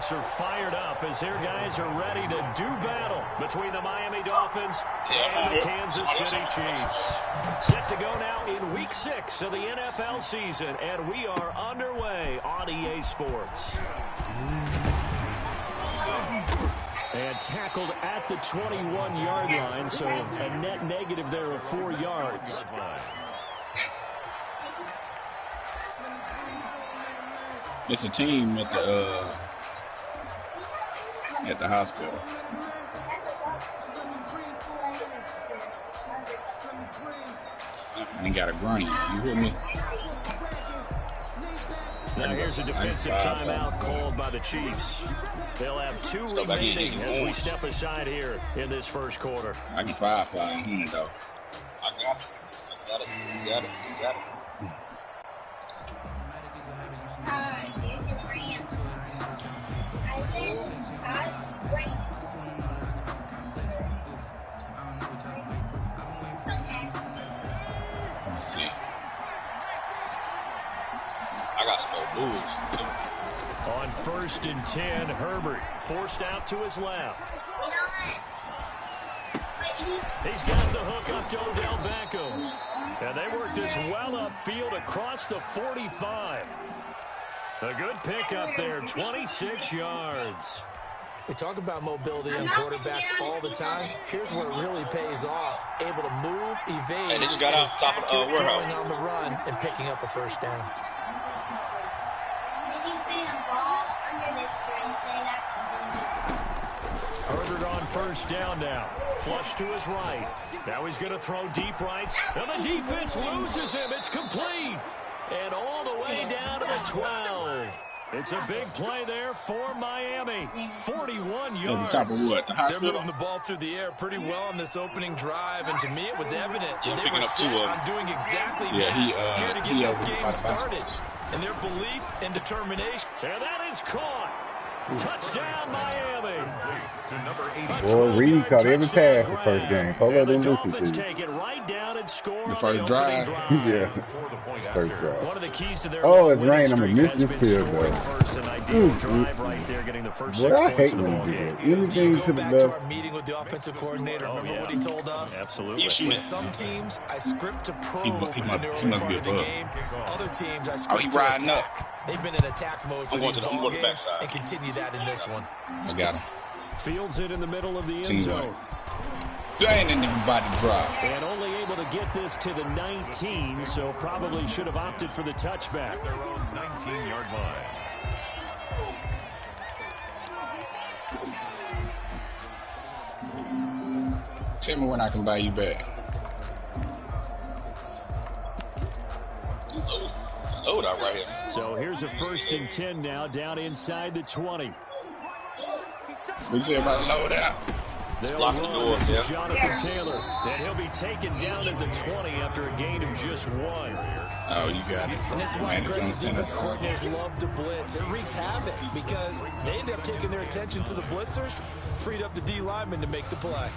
Bucs are fired up as their guys are ready to do battle between the Miami Dolphins and the Kansas City Chiefs. Set to go now in Week 6 of the NFL season, and we are underway on EA Sports. And tackled at the 21-yard line, so a net negative there of 4 yards. It's a team at the hospital. And he got a groin. You hear me? Now here's a defensive timeout called by the Chiefs. They'll have 2 remaining as we step aside here in this first quarter. I can fly in here, though. I got it. You got it. Let me see. I got some moves. On 1st and 10, Herbert forced out to his left. He's got the hook up to Odell Beckham. And they work this well upfield across the 45. A good pickup there, 26 yards. They talk about mobility on quarterbacks all the time. Here's where it really pays off. Able to move, evade, and they just got off top of the warehouse on the run and picking up a first down. Herbert on 1st down now. Flush to his right. Now he's going to throw deep rights. And the defense loses him. It's complete. And all the way down to the 12. It's a big play there for Miami. 41 yards. Top of what? The They're moving the ball through the air pretty well on this opening drive, and to me it was evident that they were set on doing exactly that here to get this game started. And their belief and determination. And that is caught. Touchdown, Miami. Well, Reed caught every pass the first game. Polo didn't lose to take it right down and score the first drive. Yeah. First drive. One of the keys to their it's rain. I'm going to miss this field goal. First and ideal drive right there, getting the first 6 I points hate of the when ball you do game. that. Anything to the Back left. to our meeting with the offensive coordinator. Remember what he told us? Absolutely. With some teams, I script to probe in the early part of the game. Other teams, I script to attack. They've been in attack mode for these ball games and continue that in this one. I got him. Fields it in the middle of the end zone. Dang, and everybody drop. And only able to get this to the 19, so probably should have opted for the touchback. Their own 19-yard line. Tell me when I can buy you back. Load out right here. So here's a 1st and 10 now, down inside the 20. We say about to load out. They'll lock the door, Jonathan Taylor, and he'll be taken down at the 20 after a gain of just 1. Oh, you got it. And this is why aggressive defense coordinators love to blitz. It wreaks havoc because they end up taking their attention to the blitzers, freed up the D lineman to make the play.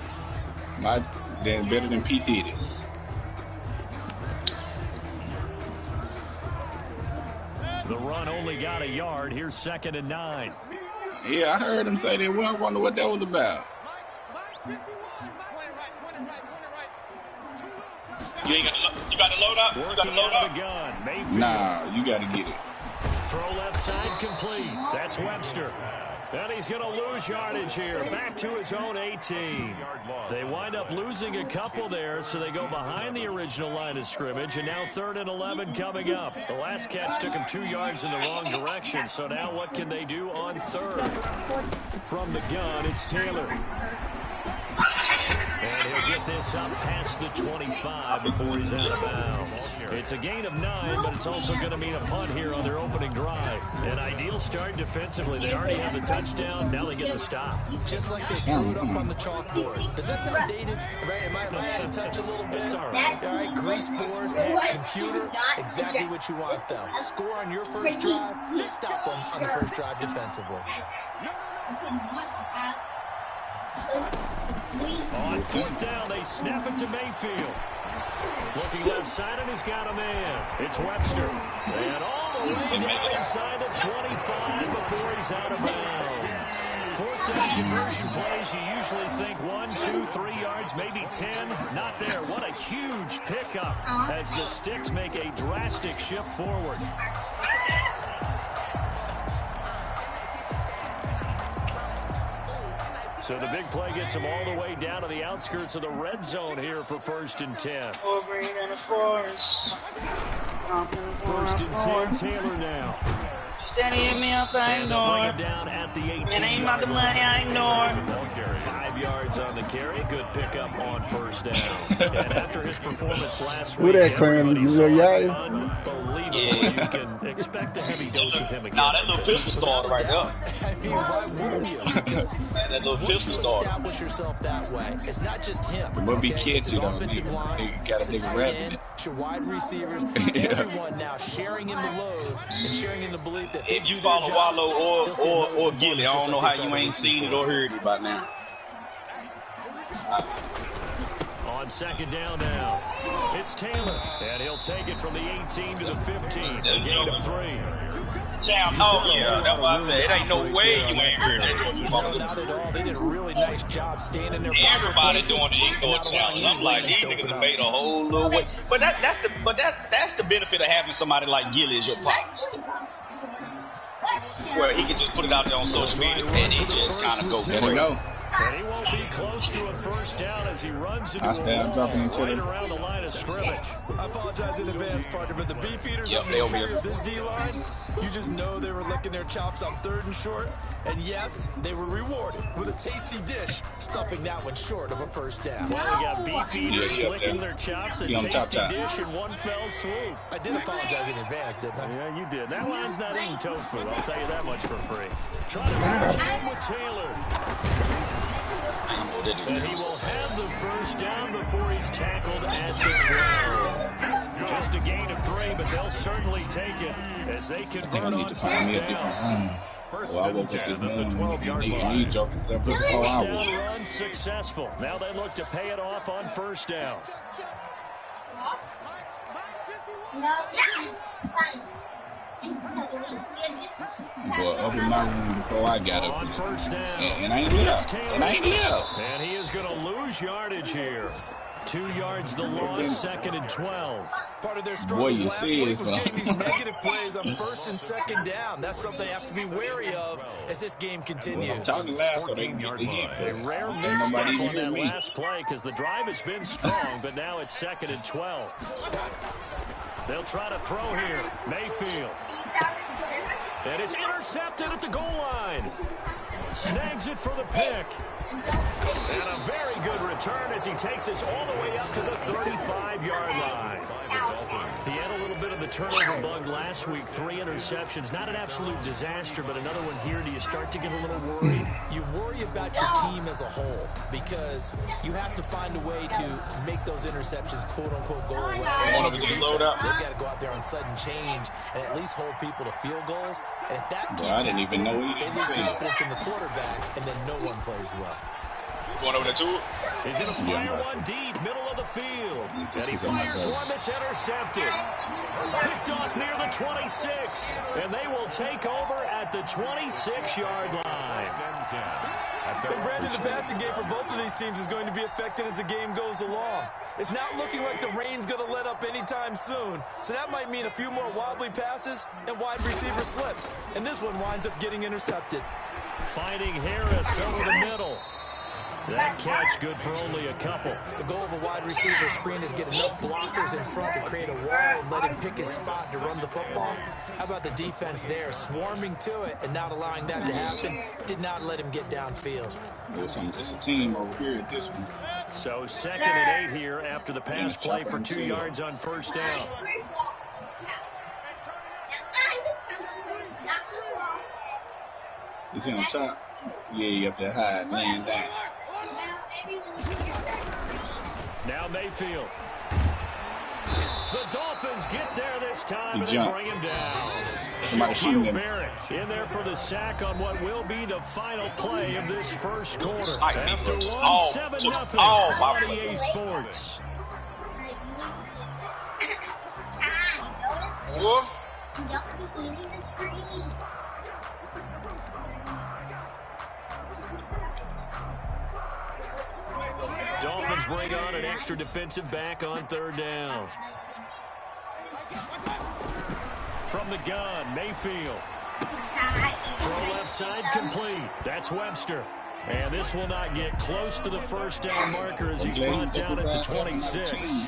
They're better than Pete Diddy's. The run only got a yard. Here's 2nd and 9. Yeah, I heard him say that. Well, I wonder what that was about. You got to load up? You got to load up? Gun. Nah, you got to get it. Throw left side complete. That's Webster. And he's going to lose yardage here. Back to his own 18. They wind up losing a couple there, so they go behind the original line of scrimmage. And now 3rd and 11 coming up. The last catch took him 2 yards in the wrong direction. So now what can they do on 3rd? From the gun, it's Taylor. And he'll get this up past the 25 before he's out of bounds. It's a gain of 9, but it's also going to mean a punt here on their opening drive. An ideal start defensively. They already have the touchdown. Now they get the stop. Just like they drew it up on the chalkboard. Does that sound dated? Right? Am I out of touch a little bit? It's all right. All right, grease board, computer, exactly what you want, though. Score on your first drive, stop them on the first drive defensively. On 4th down, they snap it to Mayfield. Looking left side, and he's got a man. It's Webster. And all the way down inside the 25 before he's out of bounds. conversion plays, you usually think 1, 2, 3 yards, maybe 10. Not there. What a huge pickup as the Sticks make a drastic shift forward. So the big play gets them all the way down to the outskirts of the red zone here for 1st and 10. First and 10, Taylor now. Steady hit me up, I ignore. Down at the 18. It ain't about the money, I ignore. 5 yards on the carry. Good pickup on 1st down. And after his performance last week, who that Clem? unbelievable. Yeah. You can expect a heavy dose of him again. Nah, that little pistol starter right there. I mean, why wouldn't you? Because that little pistol starter. Establish yourself that way. It's not just him. It would be okay? kids, It's though. offensive line. They got a big rep in it. Your wide receivers, Yeah. everyone now sharing in the load and sharing in the belief that If you follow Wallow or Gilly, I don't know how you ain't seen it or heard it by now. On 2nd down now, it's Taylor, and he'll take it from the 18 to the 15. A gain of 3. Champ, oh yeah, that's why I said it ain't no way you ain't heard that. No, not at all. They did a really nice job staying in their Everybody doing the ignore challenge. I'm like, these niggas have made a whole little way. But that's the benefit of having somebody like Gilly as your pops. Where he can just put it out there on social media and it just kind of go crazy. And he won't be close to a 1st down as he runs into right around the line of scrimmage. I apologize in advance, partner, but the beefeaters on the interior of this D-line, you just know they were licking their chops on 3rd and short. And yes, they were rewarded with a tasty dish, stuffing that one short of a 1st down. Well, we got beefeaters licking their chops, a tasty dish in one fell swoop. I did apologize in advance, didn't I? Yeah, you did. That line's not eating tofu. I'll tell you that much for free. Trying to catch him with Taylor. And he will have the 1st down before he's tackled at the 12. Just a gain of 3, but they'll certainly take it as they convert on 4th down. First and 10 at the 12-yard line. Fourth down run successful. Now they look to pay it off on 1st down. Boy, up in my room before I got up. On 1st down. And I ain't left. And I ain't left. And he is going to lose yardage here. 2 yards the loss, 2nd and 12. Part of their struggles last week was getting these negative plays on 1st and 2nd down. That's something they have to be wary of as this game continues. I'm talking last so they can get the hit. A rare misstep on that last play because the drive has been strong, but now it's 2nd and 12. They'll try to throw here. Mayfield. And it's intercepted at the goal line. Snags it for the pick. And a very good return as he takes us all the way up to the 35-yard line. He had a little bit of the turnover bug last week. 3 interceptions. Not an absolute disaster, but another one here. Do you start to get a little worried? You worry about your team as a whole because you have to find a way to make those interceptions, quote-unquote, go away. They've got to go out there on sudden change and at least hold people to field goals. And if that keeps I didn't even know they lose confidence in the quarterback, and then no one plays well. Going over there, too. He's going to fire one deep, middle of the field. And he fires one that's intercepted. Picked off near the 26. And they will take over at the 26-yard line. And Brandon, the passing game for both of these teams is going to be affected as the game goes along. It's not looking like the rain's going to let up anytime soon. So that might mean a few more wobbly passes and wide receiver slips. And this one winds up getting intercepted. Finding Harris over the middle. That catch good for only a couple. The goal of a wide receiver screen is get enough blockers in front to create a wall and let him pick his spot to run the football. How about the defense there, swarming to it and not allowing that to happen? Did not let him get downfield. It's a team over here at this one. So 2nd and 8 here after the pass play for 2 yards on 1st down. You see on top? Yeah, you up there high, laying down. Now Mayfield. The Dolphins get there this time and they bring him down. Shaquille Barrett in there for the sack on what will be the final play of this first quarter. After 1-7-0 on EA Sports. Dolphins bring on an extra defensive back on third down. From the gun, Mayfield. Throw left side complete. That's Webster. And this will not get close to the first down marker as he's brought down at the 26.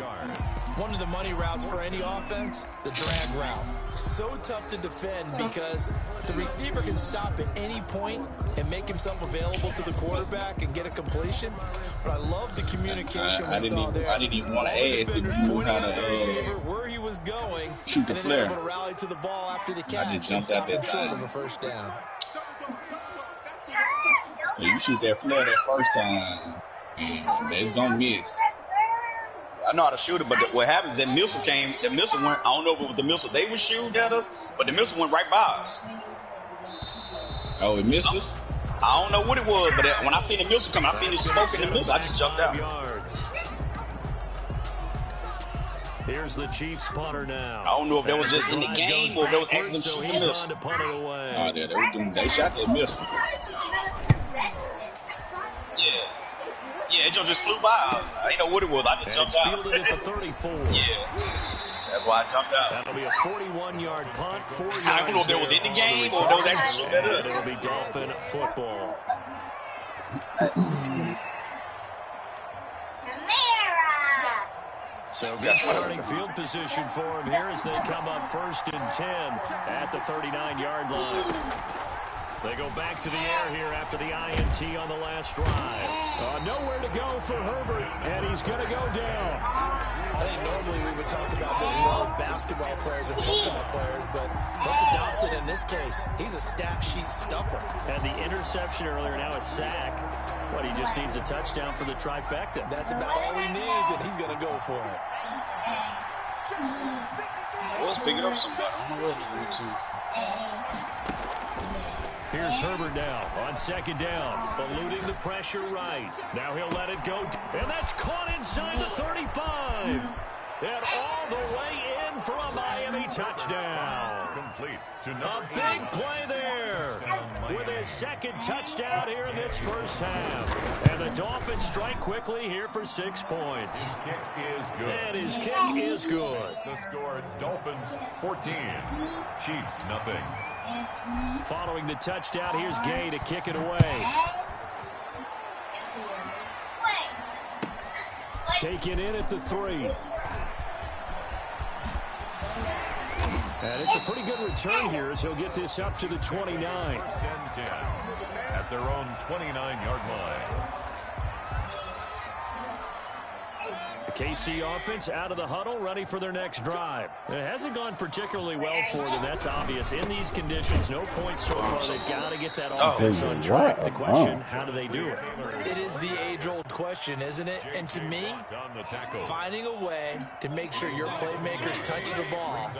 One of the money routes for any offense, the drag route. So tough to defend because the receiver can stop at any point and make himself available to the quarterback and get a completion. But I love the communication we saw there. I didn't even want to ask if you knew how to where he was going, shoot the flare. Able to rally to the ball after the catch. I just jumped out that short time. of a first down. You shoot that flare that first time, and it's gonna miss. I know how to shoot it, but what happens is that missile came. The missile went. I don't know if it was the missile they were shooting at us, but the missile went right by us. Oh, it missed us? I don't know what it was, but when I seen the missile come, I seen the smoke in the missile. I just jumped out. Yards. Here's the Chiefs punter now. I don't know if that was just in the game or if that was actually so shooting he's the on missile. to punt it away. Oh, yeah, they shot that missile. Yeah, it just flew by us. I didn't know what it was. I just jumped out. Fielded at the 34. Yeah, that's why I jumped out. That'll be a 41-yard punt. 4 yards. I don't know if that was in the game or if that was actually shooting at us. It'll be Dolphin football. So good starting field position for him here as they come up 1st and 10 at the 39-yard line. They go back to the air here after the INT on the last drive. Nowhere to go for Herbert, and he's going to go down. I think normally we would talk about this more with basketball players and football players, but let's adopt it in this case. He's a stat sheet stuffer. And the interception earlier, now a sack. What, he just needs a touchdown for the trifecta. That's about all he needs, and he's going to go for it. I was picking up somebody. I don't know where he went to. Here's Herbert now on 2nd down, eluding the pressure right. Now he'll let it go, and that's caught inside the 35. And all the way in for a Miami touchdown. Complete to A big play there with his 2nd touchdown here in this first half. And the Dolphins strike quickly here for 6 points. His kick is good. And his kick is good. The score, Dolphins 14, Chiefs nothing. Following the touchdown, here's Gay to kick it away. Taken in at the 3. And it's a pretty good return here as he'll get this up to the 29. 1st and 10 at their own 29-yard line. The KC offense out of the huddle, ready for their next drive. It hasn't gone particularly well for them. That's obvious. In these conditions, no points so far. They've got to get that offense on track. The question, how do they do it? It is the age-old question, isn't it? And to me, finding a way to make sure your playmakers touch the ball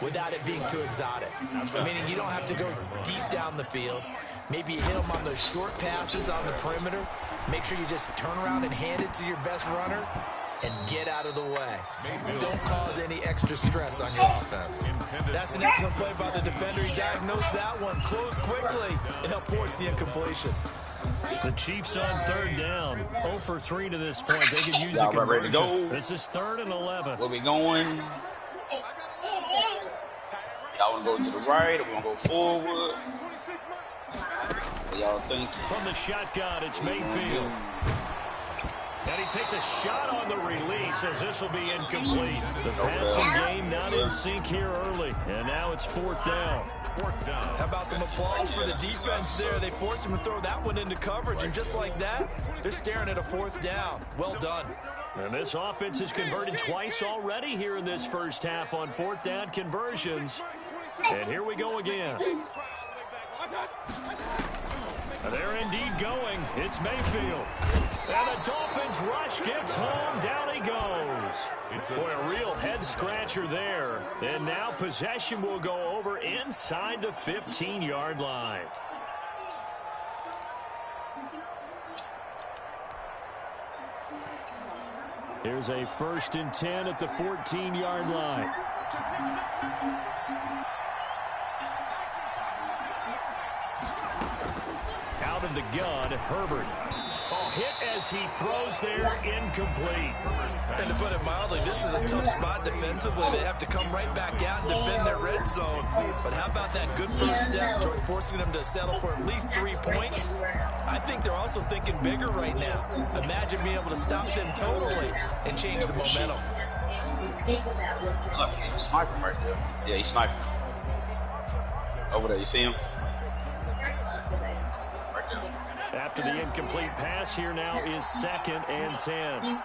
without it being too exotic. Meaning you don't have to go deep down the field. Maybe you hit them on those short passes on the perimeter. Make sure you just turn around and hand it to your best runner and get out of the way. Don't cause any extra stress on your offense. That's an excellent play by the defender. He diagnosed that one, closed quickly, and aborts the incompletion. The Chiefs on 3rd down. 0 for 3 to this point. They could use a Y'all conversion. ready to go? This is 3rd and 11. Where we going? Y'all want to go to the right or we want to go forward? What y'all thinking? From the shotgun, it's Mayfield. And he takes a shot on the release as this will be incomplete. The passing game not in sync here early. And now it's 4th down. 4th down. How about some applause for the defense there? They forced him to throw that one into coverage, and just like that, they're staring at a 4th down. Well done. And this offense has converted twice already here in this first half on 4th down conversions. And here we go again. And they're indeed going. It's Mayfield. And the Dolphins rush gets home. Down he goes. Boy, a real head-scratcher there. And now possession will go over inside the 15-yard line. Here's a 1st and 10 at the 14-yard line. Out of from the gun, Herbert. Oh, hit as he throws there, incomplete. And to put it mildly, this is a tough spot defensively. They have to come right back out and defend their red zone. But how about that good first step towards forcing them to settle for at least 3 points? I think they're also thinking bigger right now. Imagine being able to stop them totally and change the momentum. Look, he's sniping right there. Yeah, he's sniping. Over there, you see him? Right there. After the incomplete pass, here now is 2nd and 10.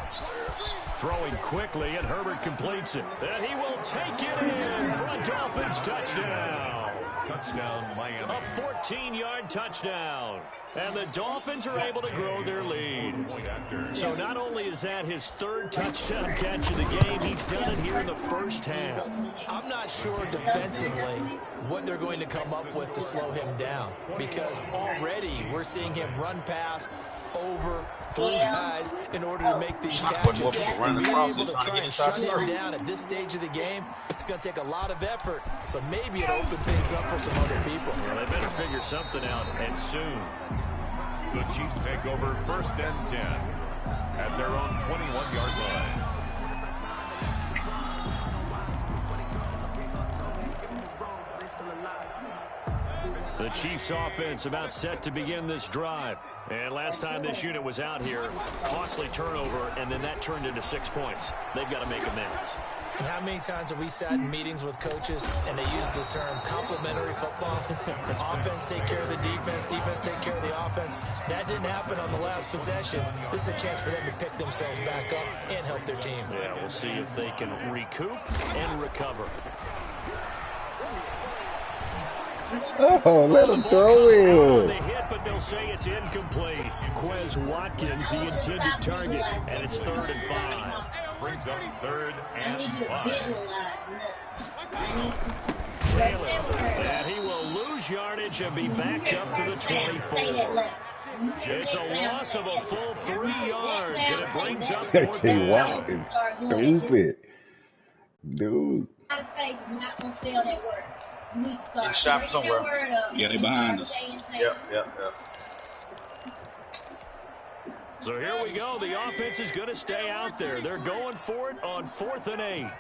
Upstairs. Throwing quickly, and Herbert completes it. And he will take it in for a Dolphins touchdown. Touchdown, Miami. A 14-yard touchdown. And the Dolphins are able to grow their lead. So not only is that his 3rd touchdown catch of the game, he's done it here in the first half. I'm not sure defensively what they're going to come up with to slow him down, because already we're seeing him run past, over, through guys in order to make these catches. And being able to try and shut him down at this stage of the game, it's going to take a lot of effort. So maybe it opens things up for some other people. Well, they better figure something out, and soon. The Chiefs take over 1st and 10 at their own 21-yard line. The Chiefs offense about set to begin this drive. And last time this unit was out here, costly turnover, and then that turned into 6 points. They've got to make amends. And how many times have we sat in meetings with coaches and they use the term complementary football? Offense take care of the defense, defense take care of the offense. That didn't happen on the last possession. This is a chance for them to pick themselves back up and help their team. Yeah, we'll see if they can recoup and recover. Oh, let him throw it. They hit, but they'll say it's incomplete. Quez Watkins, the intended target, and it's 3rd and 5. Brings up 3rd and 5. Taylor, and he will lose yardage and be backed up to the 24. It's a loss of a full 3 yards, and it brings up 4th down. Watkins, stupid. Dude. In shop somewhere. Yeah, they behind us. Yep. So here we go. The offense is going to stay out there. They're going for it on 4th and 8.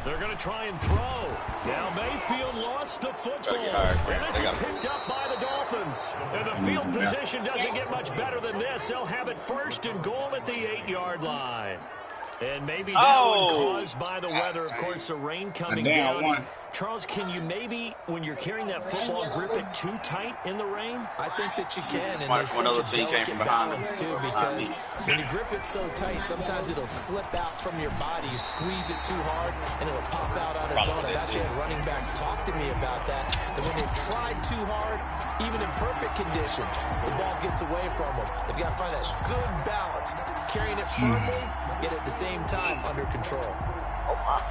They're going to try and throw. Now Mayfield lost the football. And this is picked up by the Dolphins. And the field position doesn't get much better than this. They'll have it 1st and goal at the 8-yard line. And maybe that one caused by the weather. Of course, the rain coming down. Charles, can you maybe, when you're carrying that football, grip it too tight in the rain? I think that you can. It's and smart when another team came from behind them. Too, because when you grip it so tight, sometimes it'll slip out from your body. You squeeze it too hard, and it'll pop out on its own. I've actually had running backs talk to me about that. That when they've tried too hard, even in perfect conditions, the ball gets away from them. They've got to find that good balance, carrying it firmly, yet at the same time under control. Oh, wow.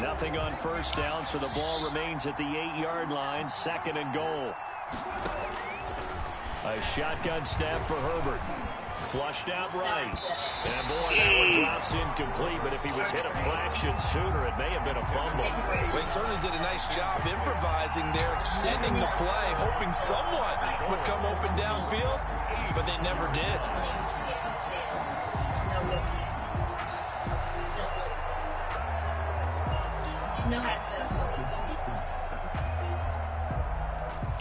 Nothing on 1st down, so the ball remains at the 8-yard line, 2nd and goal. A shotgun snap for Herbert. Flushed out right. And boy, that one drops incomplete, but if he was hit a fraction sooner, it may have been a fumble. Well, he certainly did a nice job improvising there, extending the play, hoping someone would come open downfield, but they never did.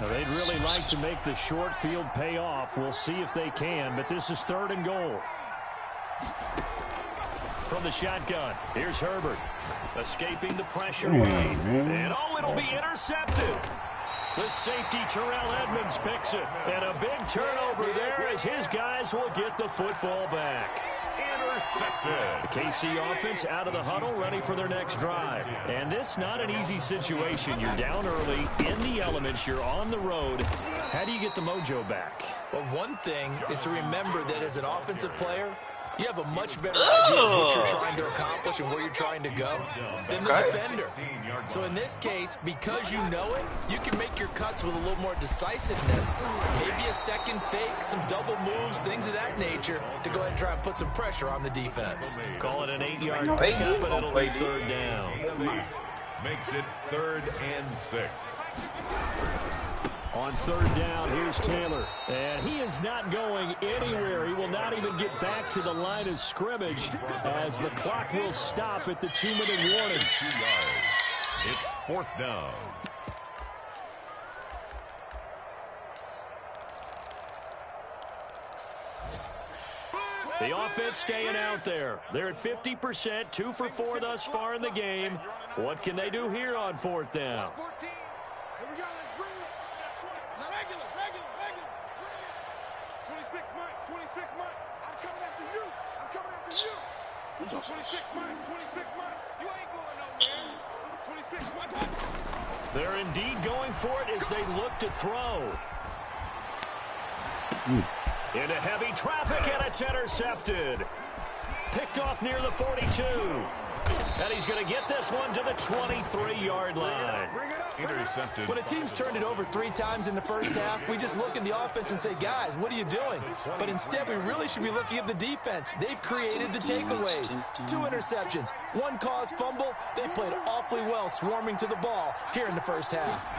Now, they'd really like to make the short field pay off. We'll see if they can, but this is 3rd and goal. From the shotgun, here's Herbert. Escaping the pressure right. And it'll be intercepted. The safety, Terrell Edmonds, picks it. And a big turnover there as his guys will get the football back. Intercepted. The KC offense out of the huddle, ready for their next drive. And this not an easy situation. You're down early, in the elements, you're on the road. How do you get the mojo back? Well, one thing is to remember that as an offensive player, you have a much better idea of what you're trying to accomplish establishing where you're trying to go than the defender. So in this case, because you know it, you can make your cuts with a little more decisiveness. Maybe a second fake, some double moves, things of that nature to go ahead and try and put some pressure on the defense. Call it an 8-yard pickup, but it'll be third down. Makes it 3rd and 6. On third down, here's Taylor. And he is not going anywhere. He will not even get back to the line of scrimmage as the clock will stop at the 2-minute warning. 2 yards. It's 4th down. The offense staying out there. They're at 50%, 2 for 4 thus far in the game. What can they do here on 4th down? They're indeed going for it as they look to throw. Into heavy traffic, and it's intercepted. Picked off near the 42. And he's going to get this one to the 23-yard line. Intercepted. When a team's turned it over 3 times in the first half, we just look at the offense and say, guys, what are you doing? But instead, we really should be looking at the defense. They've created the takeaways. 2 interceptions, 1 caused fumble. They played awfully well swarming to the ball here in the first half.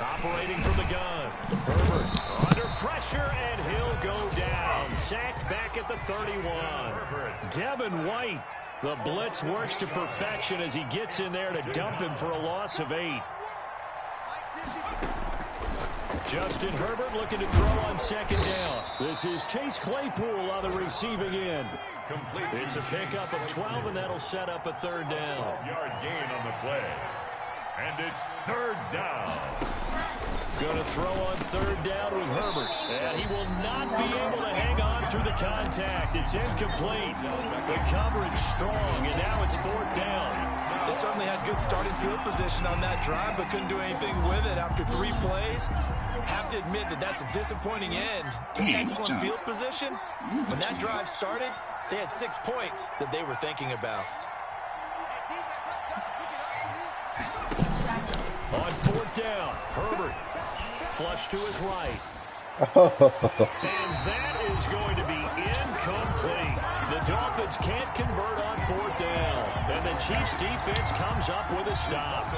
Operating from the gun. Herbert under pressure, and he'll go down. Sacked back at the 31. Devin White. The blitz works to perfection as he gets in there to dump him for a loss of 8. Justin Herbert looking to throw on second down. This is Chase Claypool on the receiving end. It's a pickup of 12, and that'll set up a third down. 12-yard gain on the play. And it's 3rd down. Going to throw on third down with Herbert. And he will not be able to hang on through the contact. It's incomplete. The coverage strong, and now it's 4th down. They certainly had good starting field position on that drive, but couldn't do anything with it after 3 plays. Have to admit that that's a disappointing end to excellent field position. When that drive started, they had 6 points that they were thinking about. On 4th down, Herbert. Flush to his right. And that is going to be incomplete. The Dolphins can't convert on 4th down. And the Chiefs defense comes up with a stop.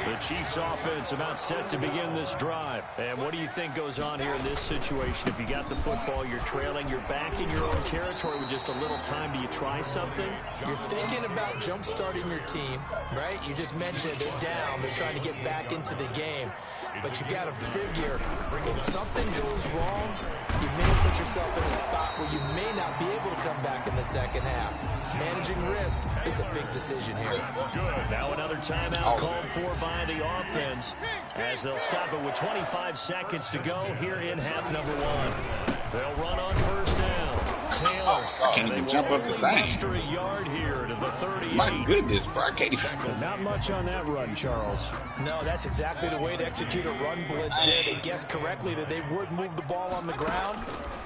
The Chiefs offense about set to begin this drive. And what do you think goes on here in this situation? If you got the football, you're trailing, you're back in your own territory with just a little time. Do you try something? You're thinking about jump-starting your team, right? You just mentioned they're down. They're trying to get back into the game. But you got to figure, if something goes wrong, you may put yourself in a spot where you may not be able to come back in the second half. Managing risk is a big decision here. Now another timeout called for by the offense as they'll stop it with 25 seconds to go here in half number 1. They'll run on first down. Taylor. Can't even jump up the thing. Extra yard here to the 38. My goodness, bro. I can't even. Not much on that run, Charles. No, that's exactly the way to execute a run blitz there. They guessed correctly that they would move the ball on the ground,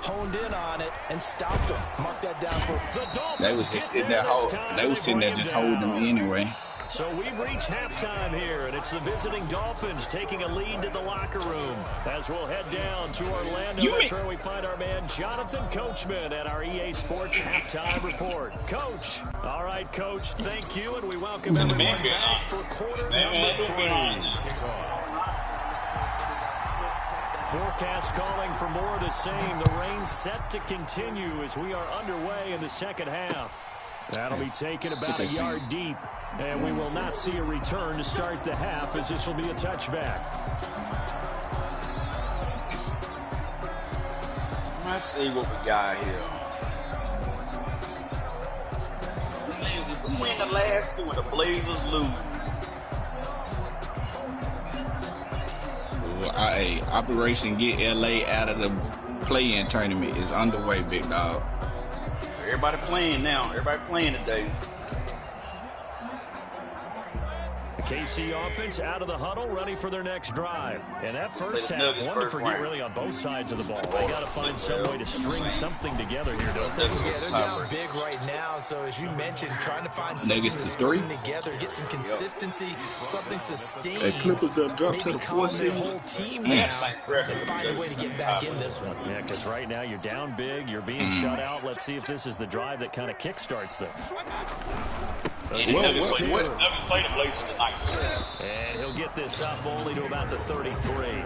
honed in on it, and stopped them. Mark that down for the Dolphins. They was just sitting there, just holding them anyway. So we've reached halftime here, and it's the visiting Dolphins taking a lead to the locker room. As we'll head down to Orlando, that's where we find our man Jonathan Coachman at our EA Sports Halftime Report. Coach. All right, Coach, thank you, and we welcome everyone back for quarter number 3. Forecast calling for more of the same. The rain set to continue as we are underway in the second half. That'll be taken about a yard deep, and we will not see a return to start the half as this will be a touchback. Let's see what we got here. We win the last 2 and the Blazers lose. Operation Get LA out of the play-in tournament is underway, big dog. Everybody playing now. Everybody playing today. KC offense out of the huddle, ready for their next drive. And that first half, one to forget really on both sides of the ball. They got to find some way to string something together here, don't they? Yeah, they're down big right now. So as you mentioned, trying to find something to string together, get some consistency, something sustained. That Clippers done dropped to the fourth seed. Whole team down and find a way to get back in this one. Yeah, because right now you're down big, you're being shut out. Let's see if this is the drive that kind of kickstarts them. What? And he'll get this up only to about the 33.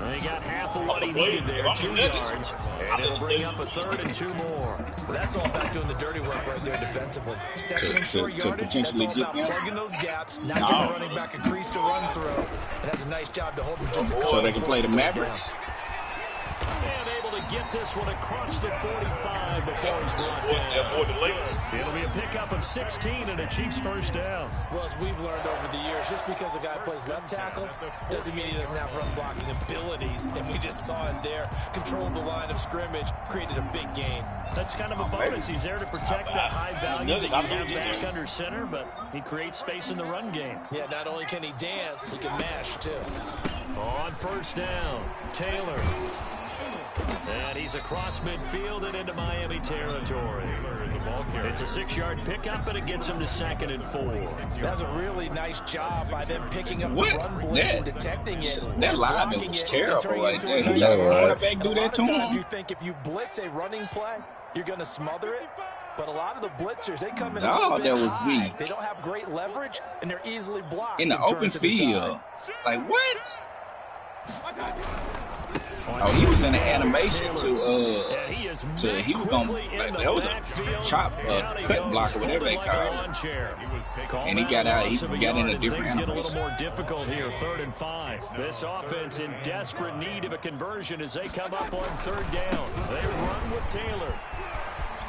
And he got half of what he needed there, 2 yards. And it'll bring up a 3rd and 2 more. Well, that's all about doing the dirty work right there defensively. Second and short yardage, that's all about plugging those gaps, not giving the running back a crease to run through. And that's a nice job to hold them just a couple. So they can play the Mavericks? And able to get this one across the 45 before he's brought down. It'll be a pickup of 16 and a Chiefs first down. Well, as we've learned over the years, just because a guy plays left tackle doesn't mean he doesn't have run blocking abilities. And we just saw it there. Controlled the line of scrimmage, created a big gain. That's kind of a bonus. He's there to protect that high value that you have back under center, but he creates space in the run game. Yeah, not only can he dance, he can mash too. On first down, Taylor. And he's across midfield and into Miami territory. It's a 6-yard pickup, but it gets him to 2nd and 4. That's a really nice job by them picking up the run blitz and detecting it. That lineman was terrible right there. He let the quarterback do that to him. You think if you blitz a running play, you're going to smother it. But a lot of the blitzers, they come in that was high. weak. They don't have great leverage, and they're easily blocked. In the open field. Like, what? Oh, he was in the animation he was going like, that was a cut block or whatever they call it. And he got out, he got in a different animation. Get a little more difficult here, 3rd and 5. This offense in desperate need of a conversion as they come up on 3rd down. They run with Taylor.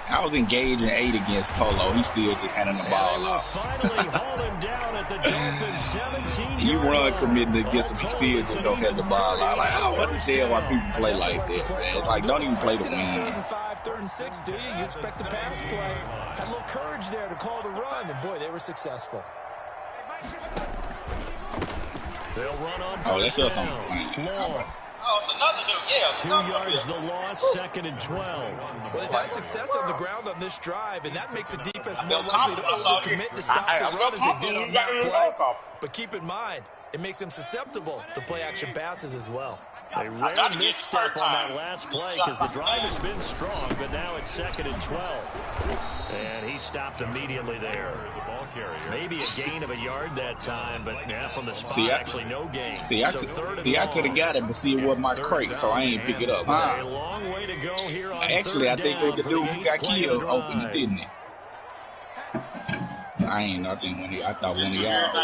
I was engaged in 8 against Polo. He still just handing the ball off. Finally hold him down at the Dolphins 17. You run committing against him, still just don't have the ball out. Like, I don't understand why people play like this, man. Like, don't even play to win. 3rd and 5, 3rd and 6, do you? You expect a pass play. Had a little courage there to call the run, and boy, they were successful. They'll run on that's us on Oh, it's another dude. Yeah, 2 yards the loss, 2nd and 12. Well, they've had success on the ground on this drive, and that makes a defense more likely to overcommit to stop the run as they did on that play. But keep in mind, it makes them susceptible to play-action passes as well. They really misstep on that last play because the drive has been strong, but now it's 2nd and 12. And he stopped immediately there. Maybe a gain of a yard that time, but yeah, from the spot, actually no gain. I could have got it, but see, it wasn't my crate, so I ain't pick it up. A long way to go here on actually, I think the dude who got killed opened it, didn't he? I thought when he out.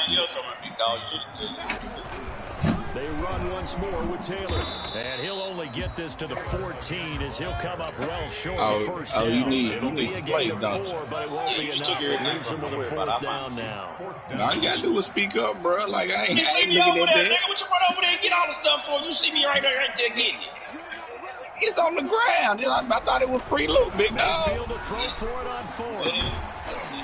They run once more with Taylor. And he'll only get this to the 14 as he'll come up well short of the first down. You need a gain of 4, but it won't be enough. It leaves him with a 4th down now. All you gotta do is speak up, bro. Like, I ain't looking at that. Nigga, what you run over there and get all the stuff for? You see me right there getting it. It's on the ground. I thought it was free loot, big dog. Field to throw for it on 4th.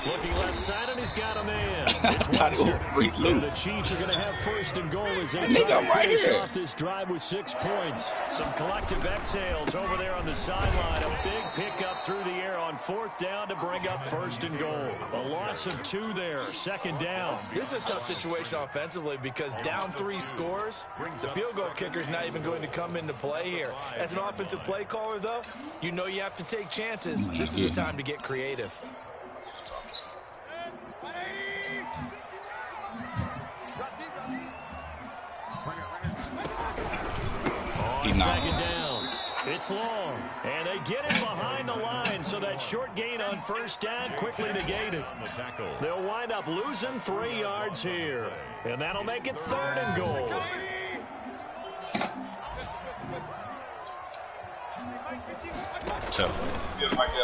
Looking left side, and he's got a man. It's the Chiefs are going to have 1st and goal as they try to finish off this drive with 6 points. Some collective exhales over there on the sideline. A big pickup through the air on 4th down to bring up 1st and goal. A loss of 2 there, 2nd down. This is a tough situation offensively because down 3 scores, the field goal kicker's not even going to come into play here. As an offensive play caller, though, you know you have to take chances. This is the time to get creative. On 2nd down, it's long, and they get it behind the line, so that short gain on 1st down quickly negated. They'll wind up losing 3 yards here, and that'll make it 3rd and goal.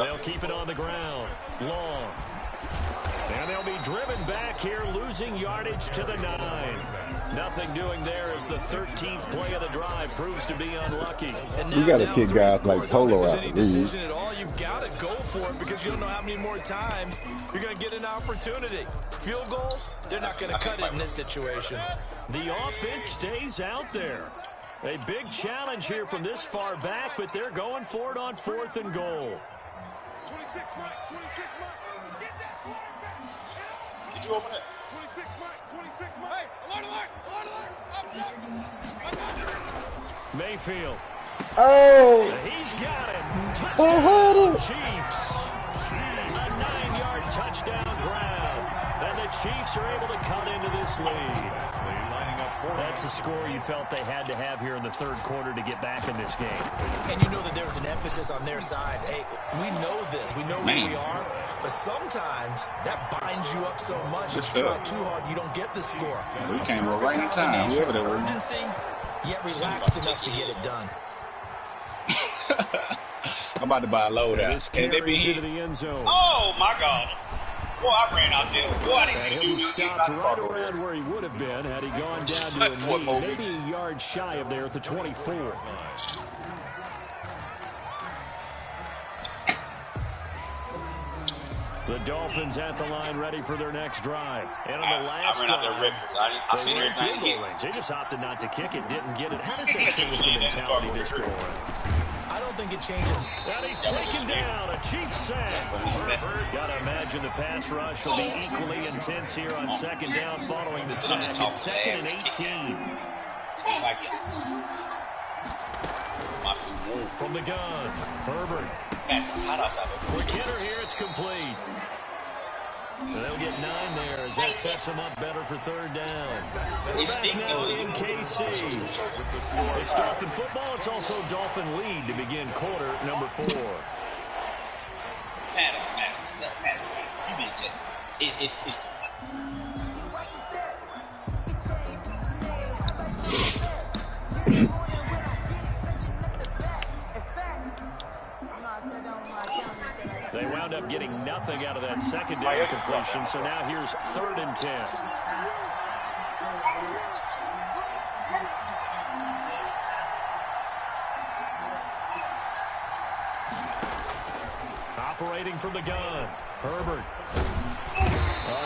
They'll keep it on the ground. Long. And they'll be driven back here, losing yardage to the 9. Nothing doing there as the 13th play of the drive proves to be unlucky. You got to kick guys like Polo out the league. You've got to go for it because you don't know how many more times you're going to get an opportunity. Field goals, they're not going to cut it in this situation. The offense stays out there. A big challenge here from this far back, but they're going for it on 4th and goal. Did you open it? Mayfield. Oh! He's got it. Touchdown, Chiefs. A 9-yard touchdown ground. And the Chiefs are able to cut into this lead. That's a score you felt they had to have here in the 3rd quarter to get back in this game. And you know that there was an emphasis on their side. Hey, we know this. We know where we are. But sometimes that binds you up so much. If you try too hard, you don't get the score. We came right in time. Urgency, yet relaxed enough to get it done. I'm about to buy a load out. Can they be into the end zone? Oh, my God. Boy, I ran out there. Boy, I didn't see he stopped right around where he would have been had he gone down to a knee, maybe a yard shy of there at the 24. The Dolphins at the line ready for their next drive. And on the last drive, I seen everything. They just opted not to kick it, didn't get it. How does that change the mentality this go around? I don't think it changes. And he's taken down, a Chiefs sack. Gotta imagine the pass rush will be equally intense here on 2nd down following the sack. It's 2nd and 18. From the gun, Herbert. Quick hitter here, it's complete. So they'll get 9 there as that sets them up better for 3rd down. We're back now in KC. It's Dolphin football. It's also Dolphin lead to begin quarter number 4. It's They wound up getting nothing out of that 2nd down completion, so now here's 3rd and 10. Operating from the gun, Herbert.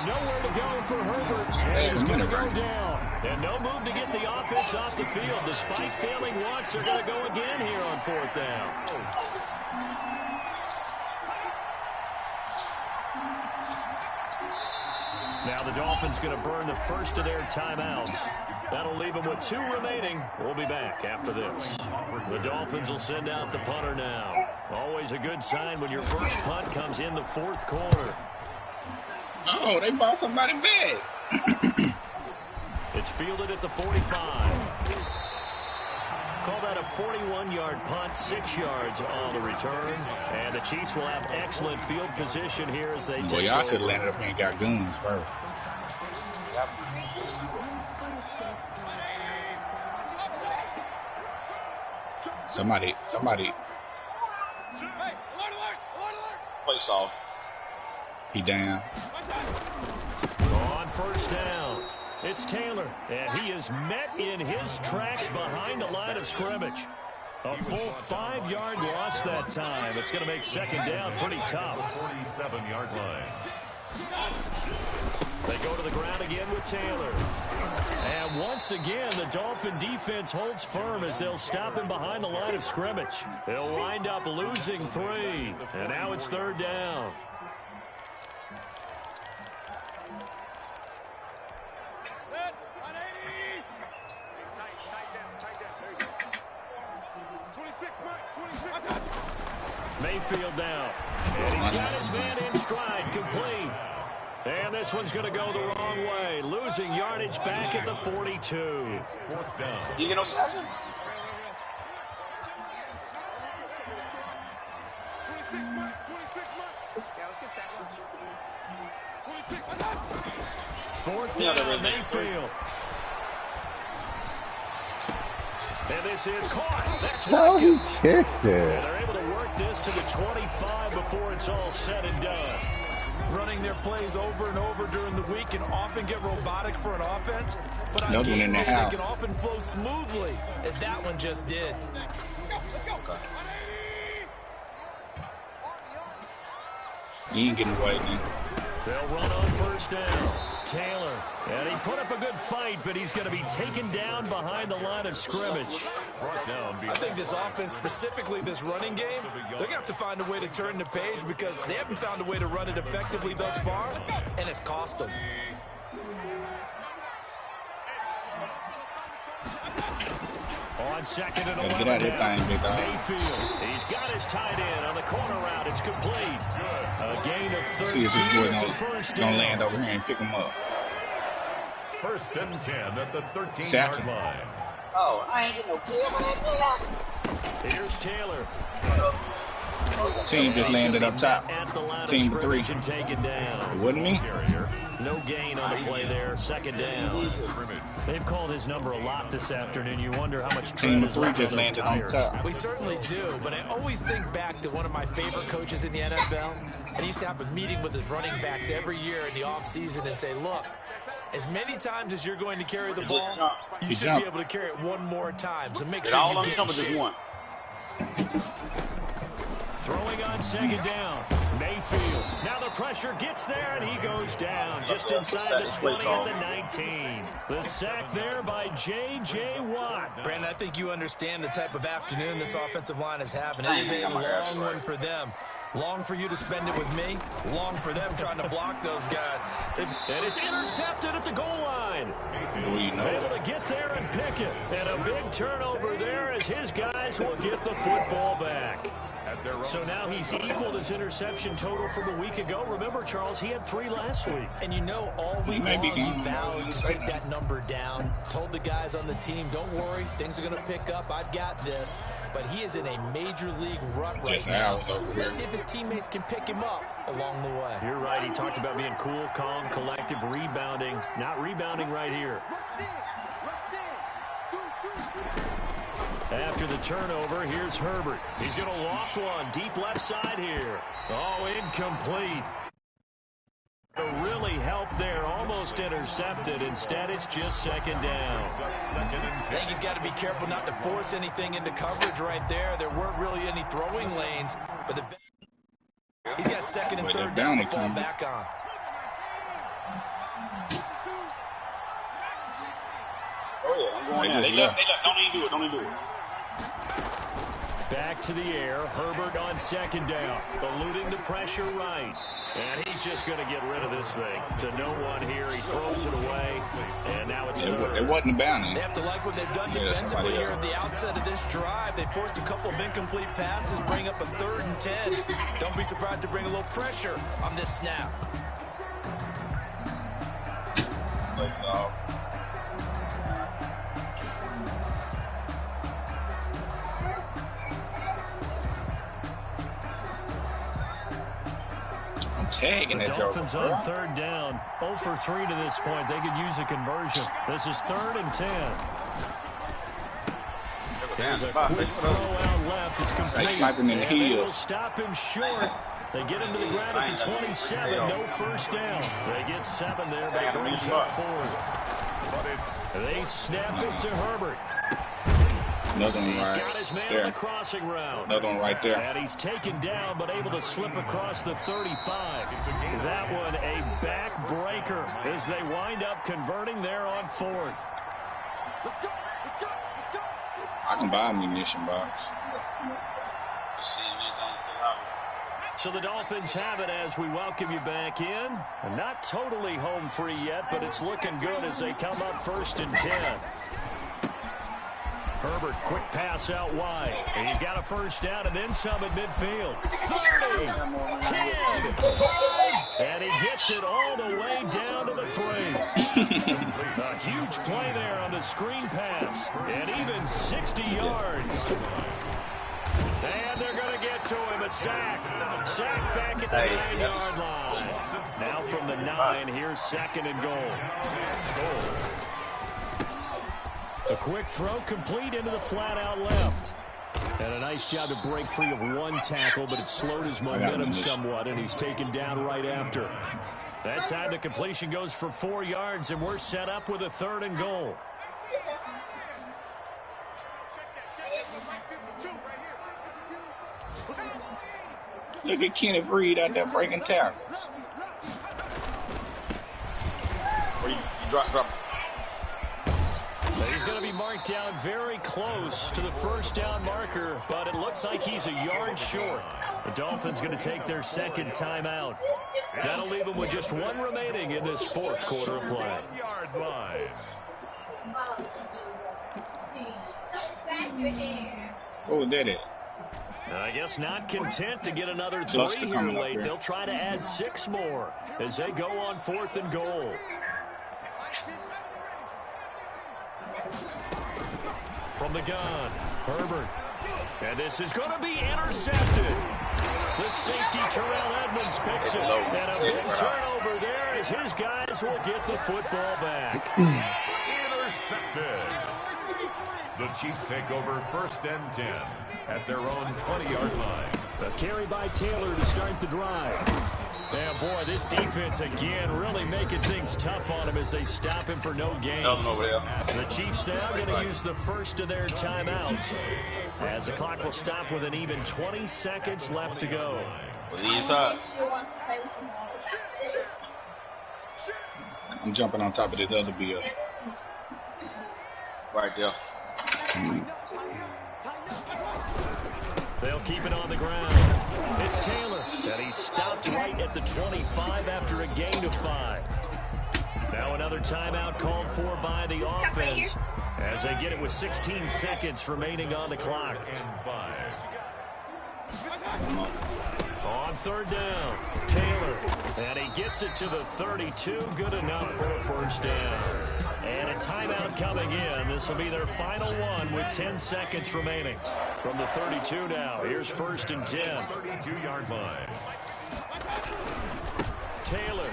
Nowhere to go for Herbert, and he's going to go down. And no move to get the offense off the field. Despite failing once, they're going to go again here on 4th down. Now the Dolphins going to burn the first of their timeouts. That'll leave them with 2 remaining. We'll be back after this. The Dolphins will send out the punter now. Always a good sign when your first punt comes in the 4th quarter. Oh, they bought somebody big. It's fielded at the 45. Call that a 41-yard punt, 6 yards on the return. And the Chiefs will have excellent field position here as they take over. Y'all should have landed up and got goons first. Somebody. place off. He down. On 1st down, it's Taylor, and he is met in his tracks behind the line of scrimmage. A full 5-yard loss that time. It's going to make 2nd down pretty tough. 47-yard line. They go to the ground again with Taylor. And once again, the Dolphin defense holds firm as they'll stop him behind the line of scrimmage. They'll wind up losing 3. And now it's 3rd down. Mayfield down. And he's got his man in stride, complete. And this one's going to go the wrong way. Losing yardage back at the 42. 4th down. You get no sack? Fourth down, Mayfield. And this is caught. That's No, he Watkins. kicked it. And they're able to work this to the 25 before it's all said and done. Running their plays over and over during the week can often get robotic for an offense, but on game day, they can often flow smoothly, as that one just did. You ain't getting away, man. They'll run on first down. Taylor. And he put up a good fight, but he's going to be taken down behind the line of scrimmage. I think this offense, specifically this running game, they're going to have to find a way to turn the page because they haven't found a way to run it effectively thus far, and it's cost them. On second and 11 get out of here, big dog. Mayfield. He's got his tight end on the corner route. It's complete. A gain of 13. See if this boy gonna land over here and pick him up. First and 10 at the 13-yard line. Oh, I ain't getting no kill with that. Here's Taylor. Team just landed up top. Team 3. Taken down. It wasn't me. No gain on the play there. Second down. They've called his number a lot this afternoon. You wonder how much tread is left on those tires. We certainly do, but I always think back to one of my favorite coaches in the NFL. And he used to have a meeting with his running backs every year in the offseason and say, look, as many times as you're going to carry the ball, you should be able to carry it one more time. So make sure you get just one. Throwing on second down. Mayfield. Now the pressure gets there, and he goes down just inside the 20 at the 19. The sack there by J.J. Watt. Brandon, I think you understand the type of afternoon this offensive line is having. It is a long one for them. Long for you to spend it with me. Long for them trying to block those guys. And it's intercepted at the goal line. Able to get there and pick it. And a big turnover there as his guys will get the football back. So now he's equaled his interception total from a week ago. Remember, Charles, he had 3 last week. And you know, all week long, he vowed to take that number down. Told the guys on the team, don't worry, things are going to pick up. I've got this. But he is in a major league rut right now. Let's see if his teammates can pick him up along the way. You're right. He talked about being cool, calm, collective, rebounding. Not rebounding right here. After the turnover, here's Herbert. He's going to loft one deep left side here. Oh, incomplete. Really helped there, almost intercepted. Instead, it's just second down. I think he's got to be careful not to force anything into coverage right there. There weren't really any throwing lanes, but he's got second and third down to fall back on. Oh, yeah, I'm going in. They left. Don't even do it. Back to the air. Herbert on second down. Eluding the pressure right. And he's just going to get rid of this thing. To no one here. He throws it away. And now it's third. It wasn't a bounding. They have to like what they've done defensively here at the outset of this drive. They forced a couple of incomplete passes, bring up a 3rd and 10. Don't be surprised to bring a little pressure on this snap. Plays off. The Dolphins on 3rd down. 0 for 3 to this point. They could use a conversion. This is 3rd and 10. There's a quick throw out left. It's complete. And they will stop him short. They get him to the ground at the 27. No first down. They get 7 there, but it brings up 4th. They snap it to Herbert. Another one He's got his man on the crossing route. Another one right there. And he's taken down, but able to slip across the 35. That one a backbreaker as they wind up converting there on 4th. I can buy a munition box. So the Dolphins have it as we welcome you back in. Not totally home free yet, but it's looking good as they come up 1st and 10. Herbert, quick pass out wide. And he's got a first down and then some at midfield. 30, 10, 5, and he gets it all the way down to the 3. A huge play there on the screen pass. And even 60 yards. And they're going to get to him. A sack. Sack back at the 9-yard line. Now from the 9, here's 2nd and goal. A quick throw complete into the flat out left. And a nice job to break free of one tackle, but it slowed his momentum somewhat, and he's taken down right after. That time the completion goes for 4 yards, and we're set up with a 3rd and goal. Look at Kenny Breed out there breaking tackles. Where you drop. He's going to be marked down very close to the 1st down marker, but it looks like he's a yard short. The Dolphins going to take their 2nd timeout. That'll leave them with just 1 remaining in this 4th quarter of play. Yard line. Oh, did it? I guess not content to get another 3 here late. They'll try to add 6 more as they go on 4th and goal. From the gun, Herbert. And this is going to be intercepted. The safety, Terrell Edmonds, picks it. And a big turnover there as his guys will get the football back. Intercepted. The Chiefs take over 1st and 10 at their own 20-yard line. A carry by Taylor to start the drive. And boy, this defense again really making things tough on him as they stop him for no gain. The Chiefs now going to use the 1st of their timeouts as the clock will stop with an even 20 seconds left to go. I'm jumping on top of this other bill. Right there. They'll keep it on the ground. It's Taylor, and he stopped right at the 25 after a gain of 5. Now another timeout called for by the offense as they get it with 16 seconds remaining on the clock. On 3rd down, Taylor, and he gets it to the 32, good enough for a 1st down. And a timeout coming in. This will be their final one with 10 seconds remaining. From the 32 now, here's 1st and 10. 32-yard line. Taylor.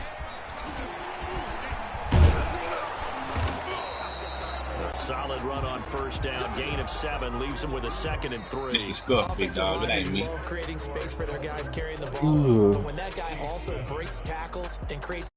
A solid run on 1st down. Gain of 7 leaves him with a 2nd and 3. This is good, big dog. It ain't me. Creating space for their guys carrying the ball. But when that guy also breaks tackles and creates